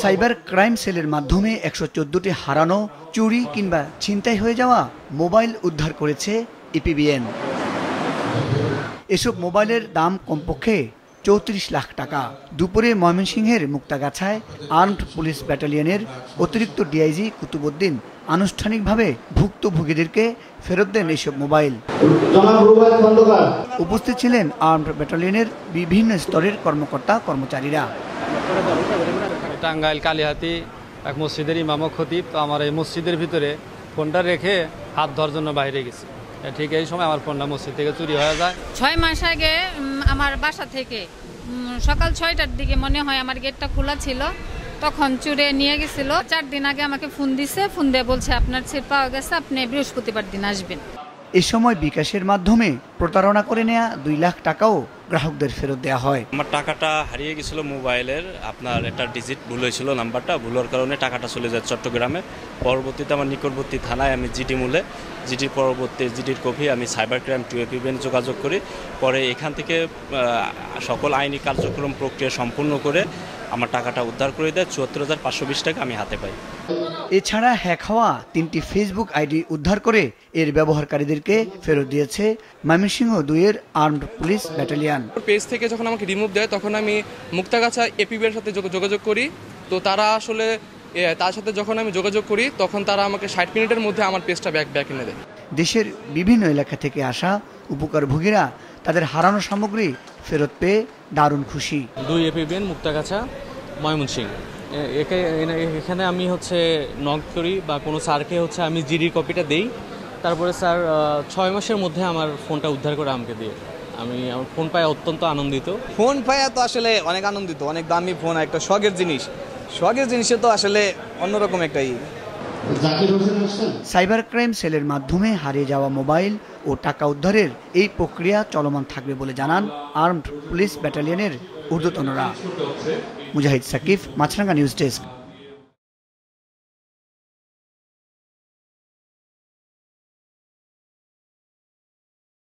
Cyber crime সেলের মাধ্যমে 114টি হারানো, চুরি কিংবা ছিনতাই হয়ে যাওয়া মোবাইল উদ্ধার করেছে এপিবিএন। এসব মোবাইলের দাম কমপক্ষে 34 লাখ টাকা। দুপুরে ময়মনসিংহের মুক্তাগাছায় আর্মড পুলিশ ব্যাটালিয়নের অতিরিক্ত ডিআইজি কুতুবউদ্দিন আনুষ্ঠানিকভাবে ভুক্তভোগীদেরকে ফেরত দেন এসব মোবাইল। উপস্থিত ছিলেন আর্মড ব্যাটালিয়নের বিভিন্ন স্তরের কর্মকর্তা কর্মচারীরা। টাঙ্গাইল কালিহাতি এক মসজিদের ইমাম ও খতিব, তো আমার এই মসজিদের ভিতরে ফোনটা রেখে হাত ধোয়ার জন্য বাইরে গেছি। ঠিক এই সময় আমার ফোনটা মসজিদ থেকে চুরি হয়ে যায়। 6 মাস আগে আমার বাসা থেকে সকাল 6টার দিকে মনে হয় আমার গেটটা খোলা ছিল, তখন চুরে নিয়ে গেছিল। 4 দিন আগে আমাকে ফোন দিছে, ফোন দিয়ে বলছে আপনার ছেলে পাওয়া গেছে, আপনি বৃহস্পতিবার দিন আসবেন। এ সময় বিকাশের মাধ্যমে প্রতারণা করে নেওয়া 2 লাখ টাকাও গ্রাহকদের ফেরত দেওয়া হয়। আমার টাকাটা হারিয়ে গেছিল মোবাইলের, আপনার একটা ডিজিট ভুল হয়েছিল, নাম্বারটা ভুল হওয়ার কারণে টাকাটা চলে যায় চট্টগ্রামে। পরবর্তীতে আমার নিকটবর্তী থানায় আমি জিডির পরবর্তী জিডির কপি আমি সাইবার ক্রাইম 2 এপিবিএন যোগাযোগ করি। পরে এখান থেকে সকল আইনি কার্যক্রম প্রক্রিয়া সম্পূর্ণ করে আমার টাকাটা উদ্ধার করে দেয়। 74,520 টাকা আমি হাতে পাই। এছাড়া হ্যাক হওয়া 3টি ফেসবুক আইডি উদ্ধার করে এর ব্যবহারকারীদেরকে ফেরত দিয়েছে ময়মনসিংহ 2-এর আর্মড পুলিশ ব্যাটালিয়ন। পেজ থেকে যখন আমাকে রিমুভ দেয় তখন আমি মুক্তাগাছা এপিবির সাথে যোগাযোগ করি। তো তারা আসলে তার সাথে যখন আমি যোগাযোগ করি তখন তারা আমাকে 60 মিনিটের মধ্যে আমার পেজটা ব্যাক এনে দেয়। দেশের বিভিন্ন এলাকা থেকে আসা উপকারভোগীরা তাদের হারানো সামগ্রী ফেরত পেয়ে দারুণ খুশি। 2 এপিবিএন মুক্তাগাছা ময়মনসিংহ, এখানে আমি নক করি বা কোনো স্যারকে আমি জিডির কপিটা দেই। তারপরে স্যার 6 মাসের মধ্যে আমার ফোনটা উদ্ধার করে আমাকে দিয়ে আমি আমার ফোন পাই অত্যন্ত আনন্দিত। ফোন পাই তো আসলে অনেক আনন্দিত, অনেক দামি ফোন, একটা শখের জিনিসে তো আসলে অন্যরকম একটাই। সাইবার ক্রাইম সেলের মাধ্যমে হারিয়ে যাওয়া মোবাইল ও টাকা উদ্ধারের এই প্রক্রিয়া চলমান থাকবে বলে জানান আর্মড পুলিশ ব্যাটালিয়নের ঊর্ধ্বতনরা। মুজাহিদ সাকিব, মাছরাঙ্গা নিউজ ডেস্ক।